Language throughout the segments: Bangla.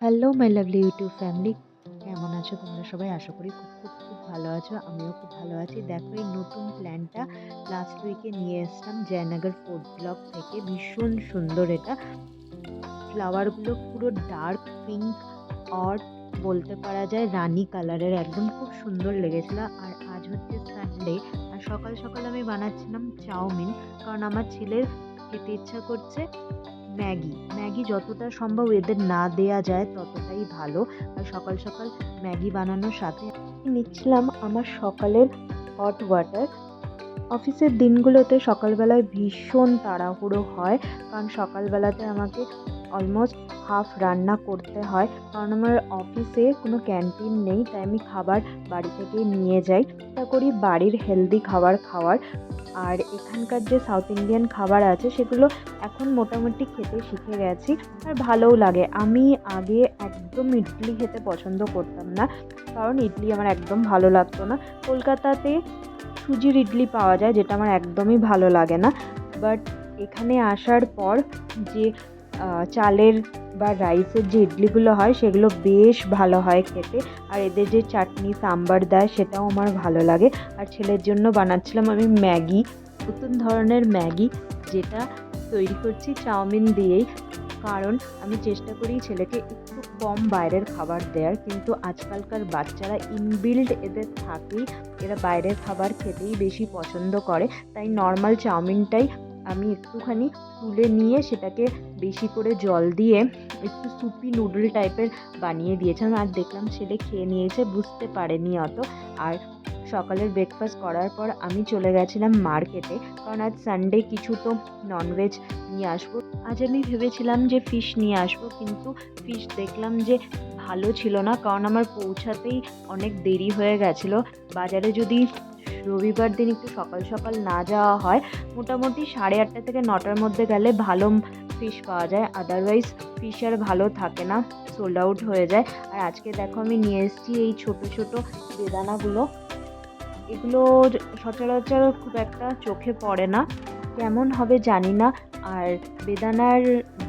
Hello my lovely YouTube family, কেমন আছো তোমরা সবাই? আশা করি খুব খুব খুব ভালো আছো। আমিও খুব ভালো আছি। দেখো, এই নতুন প্ল্যানটা লাস্ট উইকে নিয়ে এসেছিলাম জয়নগর ফুড ব্লগ থেকে। ভীষণ সুন্দর এটা। ফ্লাওয়ারগুলো পুরো ডার্ক পিঙ্ক অর বলতে পারা যায় রানী কালারের, একদম খুব সুন্দর লেগেছিল। আর আজ হচ্ছে সানডে, আর সকাল সকাল আমি বানাচ্ছিলাম চাউমিন, কারণ আমার ছেলের খেতে ইচ্ছা করছে ম্যাগি। ম্যাগি যতটা সম্ভব এদের না দেয়া যায় ততটাই ভালো। আর সকাল সকাল ম্যাগি বানানোর সাথে নিচ্ছিলাম আমার সকালের হট ওয়াটার। অফিসের দিনগুলোতে সকালবেলায় ভীষণ তাড়াহুড়ো হয়, কারণ সকালবেলাতে আমাকে অলমোস্ট হাফ রান্না করতে হয়, কারণ আমার অফিসে কোনো ক্যান্টিন নেই। তাই আমি খাবার বাড়ি থেকে নিয়ে যাই, চেষ্টা করি বাড়ির হেলদি খাবার খাওয়ার। আর এখানকার যে সাউথ ইন্ডিয়ান খাবার আছে সেগুলো এখন মোটামুটি খেতে শিখে গেছি, আর ভালোও লাগে। আমি আগে একদম ইডলি খেতে পছন্দ করতাম না, কারণ ইডলি আমার একদম ভালো লাগতো না। কলকাতাতে সুজির ইডলি পাওয়া যায়, যেটা আমার একদমই ভালো লাগে না। বাট এখানে আসার পর যে চালের বা রাইসের যে ইডলিগুলো হয় সেগুলো বেশ ভালো হয় খেতে। আর এদের যে চাটনি সাম্বার দেয় সেটাও আমার ভালো লাগে। আর ছেলের জন্য বানাচ্ছিলাম আমি ম্যাগি, নতুন ধরনের ম্যাগি, যেটা তৈরি করছি চাউমিন দিয়েই। কারণ আমি চেষ্টা করি ছেলেকে একটু কম বাইরের খাবার দেওয়ার, কিন্তু আজকালকার বাচ্চারা ইনবিল্ড এদের থাকেই, এরা বাইরের খাবার খেতেই বেশি পছন্দ করে। তাই নর্মাল চাউমিনটাই আমি একটুখানি তুলে নিয়ে সেটাকে বেশি করে জল দিয়ে একটু সুপি নুডল টাইপের বানিয়ে দিয়েছিলাম। আর দেখলাম ছেলে খেয়ে নিয়েছে, বুঝতে পারেনি অত। আর সকালের ব্রেকফাস্ট করার পর আমি চলে গেছিলাম মার্কেটে, কারণ আজ সানডে, কিছু তো ননভেজ নিয়ে আসবো। আজ আমি ভেবেছিলাম যে ফিশ নিয়ে আসবো, কিন্তু ফিশ দেখলাম যে ভালো ছিল না, কারণ আমার পৌঁছাতেই অনেক দেরি হয়ে গেছিলো। বাজারে যদি রবিবার দিন একটু সকাল সকাল না যাওয়া হয়, মোটামুটি 8:30 থেকে 9টার মধ্যে গেলে ভালো ফিশ পাওয়া যায়। আদারওয়াইজ ফিশ আর ভালো থাকে না, সোল্ড আউট হয়ে যায়। আর আজকে দেখো আমি নিয়ে এসেছি এই ছোট ছোট বেদানাগুলো। এগুলো সচরাচর খুব একটা চোখে পড়ে না, কেমন হবে জানি না। আর বেদানার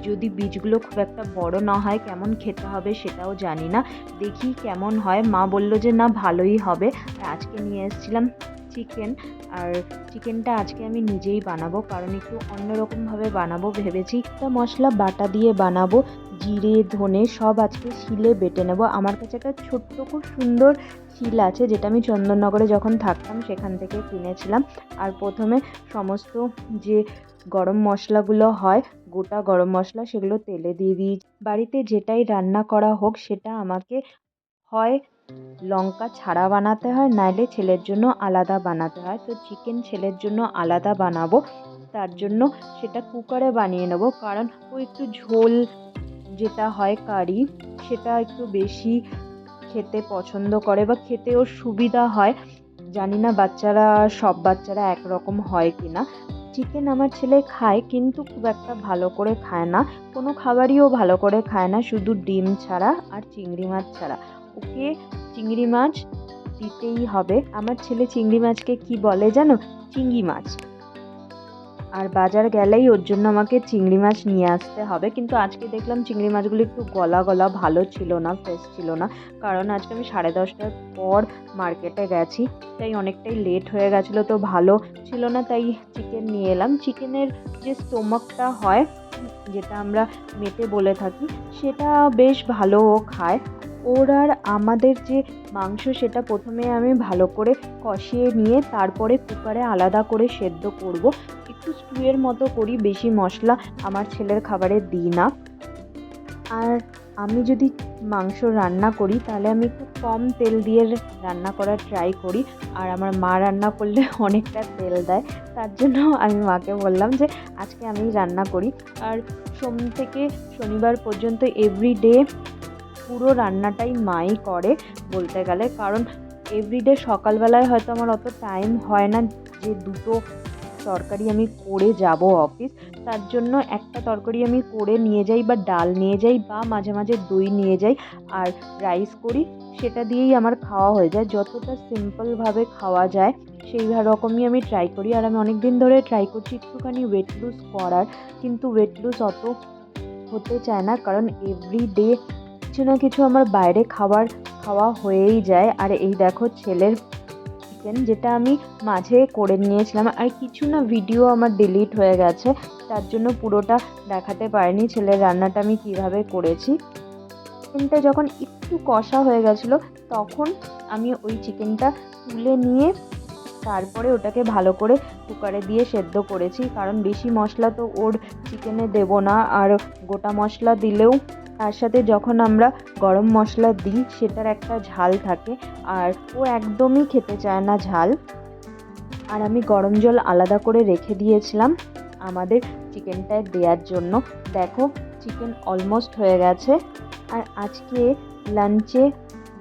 যদি বীজগুলো খুব একটা বড় না হয়, কেমন খেতে হবে সেটাও জানি না। দেখি কেমন হয়। মা বলল যে না, ভালোই হবে। আর আজকে নিয়ে এসেছিলাম চিকেন। আর চিকেনটা আজকে আমি নিজেই বানাবো, কারণ একটু অন্যরকমভাবে বানাবো ভেবেছি। একটা মশলা বাটা দিয়ে বানাবো, জিরে ধনে সব আজকে শিলে বেটে নেব। আমার কাছে একটা ছোট্ট খুব সুন্দর শিল আছে, যেটা আমি চন্দননগরে যখন থাকতাম সেখান থেকে কিনেছিলাম। আর প্রথমে সমস্ত যে গরম মশলাগুলো হয়, গোটা গরম মশলা, সেগুলো তেলে দিয়ে দিই। বাড়িতে যেটাই রান্না করা হোক সেটা আমাকে হয় লঙ্কা ছাড়া বানাতে হয়, নাইলে ছেলের জন্য আলাদা বানাতে হয়। তো চিকেন ছেলের জন্য আলাদা বানাবো, তার জন্য সেটা কুকারে বানিয়ে নেব, কারণ ও একটু ঝোল যেটা হয় কারি, সেটা একটু বেশি খেতে পছন্দ করে, বা খেতে ওর সুবিধা হয়। জানি না বাচ্চারা, সব বাচ্চারা একরকম হয় কি না। চিকেন আমার ছেলে খায়, কিন্তু খুব একটা ভালো করে খায় না। কোনো খাবারই ও ভালো করে খায় না, শুধু ডিম ছাড়া আর চিংড়ি মাছ ছাড়া। ওকে চিংড়ি মাছ দিতেই হবে। আমার ছেলে চিংড়ি মাছকে কি বলে জানো? চিংড়ি মাছ। আর বাজার গেলেই ওর জন্য আমাকে চিংড়ি মাছ নিয়ে আসতে হবে। কিন্তু আজকে দেখলাম চিংড়ি মাছগুলো একটু গলা গলা, ভালো ছিল না, ফ্রেশ ছিল না। কারণ আজকে আমি 10:30টার পর মার্কেটে গেছি, তাই অনেকটাই লেট হয়ে গেছিলো, তো ভালো ছিল না। তাই চিকেন নিয়ে এলাম। চিকেনের যে স্টোমাকটা হয়, যেটা আমরা মেটে বলে থাকি, সেটা বেশ ভালো ও খায়। ওর আর আমাদের যে মাংস, সেটা প্রথমে আমি ভালো করে কষিয়ে নিয়ে তারপরে কুকারে আলাদা করে সেদ্ধ করব। একটু স্টুয়ের মতো করি, বেশি মশলা আমার ছেলের খাবারে দিই না। আর আমি যদি মাংস রান্না করি তাহলে আমি একটু কম তেল দিয়ে রান্না করার ট্রাই করি। আর আমার মা রান্না করলে অনেকটা তেল দেয়, তার জন্য আমি মাকে বললাম যে আজকে আমি রান্না করি। আর সোম থেকে শনিবার পর্যন্ত এভরিডে পুরো রান্নাটাই মাই করে বলতে গেলে, কারণ এভরিডে সকালবেলায় হয়তো আমার অত টাইম হয় না যে দুটো তরকারি আমি করে যাব অফিস। তার জন্য একটা তরকারি আমি করে নিয়ে যাই, বা ডাল নিয়ে যাই, বা মাঝে মাঝে দই নিয়ে যাই, আর রাইস করি। সেটা দিয়েই আমার খাওয়া হয়ে যায়। যতটা সিম্পলভাবে খাওয়া যায় সেই রকমই আমি ট্রাই করি। আর আমি অনেক দিন ধরে ট্রাই করছি একটুখানি ওয়েট লুজ করার, কিন্তু ওয়েট লুজ অত হতে চায় না, কারণ এভরিডে কিছু না কিছু আমার বাইরে খাওয়া হয়েই যায়। আর এই দেখো ছেলের চিকেন, যেটা আমি মাঝে করে নিয়েছিলাম, আর কিছু না ভিডিও আমার ডিলিট হয়ে গেছে, তার জন্য পুরোটা দেখাতে পারিনি ছেলের রান্নাটা আমি কিভাবে করেছি। চিকেনটা যখন একটু কষা হয়ে গেছিলো তখন আমি ওই চিকেনটা তুলে নিয়ে তারপরে ওটাকে ভালো করে কুকারে দিয়ে সেদ্ধ করেছি, কারণ বেশি মশলা তো ওর চিকেনে দেবো না, আর গোটা মশলা দিলেও তার সাথে যখন আমরা গরম মশলা দিই সেটার একটা ঝাল থাকে, আর ও একদমই খেতে চায় না ঝাল। আর আমি গরম জল আলাদা করে রেখে দিয়েছিলাম আমাদের চিকেনটায় দেওয়ার জন্য। দেখো চিকেন অলমোস্ট হয়ে গেছে। আর আজকে লাঞ্চে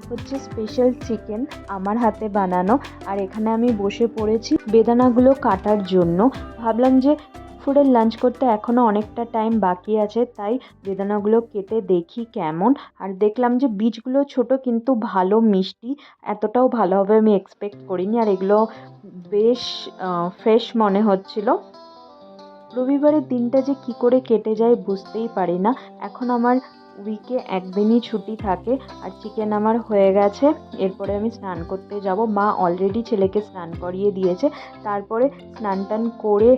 হচ্ছে স্পেশাল চিকেন আমার হাতে বানানো। আর এখানে আমি বসে পড়েছি বেদানাগুলো কাটার জন্য। ভাবলাম যে দুপুরের লাঞ্চ করতে এখনও অনেকটা টাইম বাকি আছে, তাই বেদানাগুলো কেটে দেখি কেমন। আর দেখলাম যে বীজগুলো ছোট কিন্তু ভালো মিষ্টি, এতটাও ভালো হবে আমি এক্সপেক্ট করিনি। আর এগুলো বেশ ফ্রেশ মনে হচ্ছিল। রবিবারের দিনটা যে কি করে কেটে যায় বুঝতেই পারি না। এখন আমার উইকে একদিনই ছুটি থাকে। আর চিকেন আমার হয়ে গেছে, এরপরে আমি স্নান করতে যাব। মা অলরেডি ছেলেকে স্নান করিয়ে দিয়েছে। তারপরে স্নান টান করে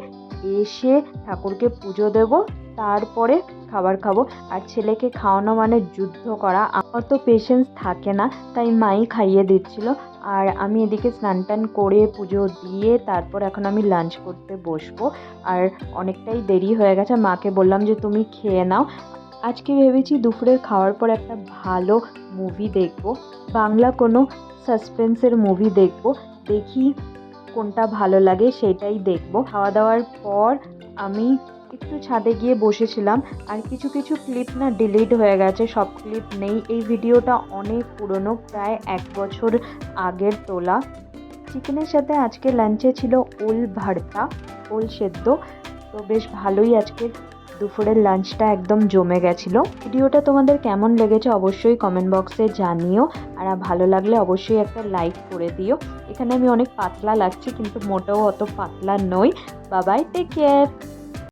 এসে ঠাকুরকে পুজো দেব, তারপরে খাবার খাবো। আর ছেলেকে খাওয়ানো মানে যুদ্ধ করা, আমার তো পেশেন্স থাকে না, তাই মাই খাইয়ে দিচ্ছিল। আর আমি এদিকে স্নান টান করে পুজো দিয়ে তারপর এখন আমি লাঞ্চ করতে বসবো। আর অনেকটাই দেরি হয়ে গেছে, মাকে বললাম যে তুমি খেয়ে নাও। আজকে ভেবেছি দুপুরের খাওয়ার পর একটা ভালো মুভি দেখব, বাংলা কোনো সাসপেন্সের মুভি দেখব। দেখি কোনটা ভালো লাগে সেটাই দেখব। খাওয়া দাওয়ার পর আমি একটু ছাদে গিয়ে বসেছিলাম। আর কিছু কিছু ক্লিপ না ডিলিট হয়ে গেছে, সব ক্লিপ নেই। এই ভিডিওটা অনেক পুরনো, প্রায় 1 বছর আগের তোলা। চিকেনের সাথে আজকে লাঞ্চে ছিল ওল ভর্তা, ওল সেদ্ধ। তো বেশ ভালোই আজকে দুপুরের লাঞ্চটা একদম জমে গেছিলো। ভিডিওটা তোমাদের কেমন লেগেছে অবশ্যই কমেন্ট বক্সে জানিও। আর ভালো লাগলে অবশ্যই একটা লাইক করে দিও। এখানে আমি অনেক পাতলা লাগছি কিন্তু মোটেও অত পাতলা নই। Bye bye, take care.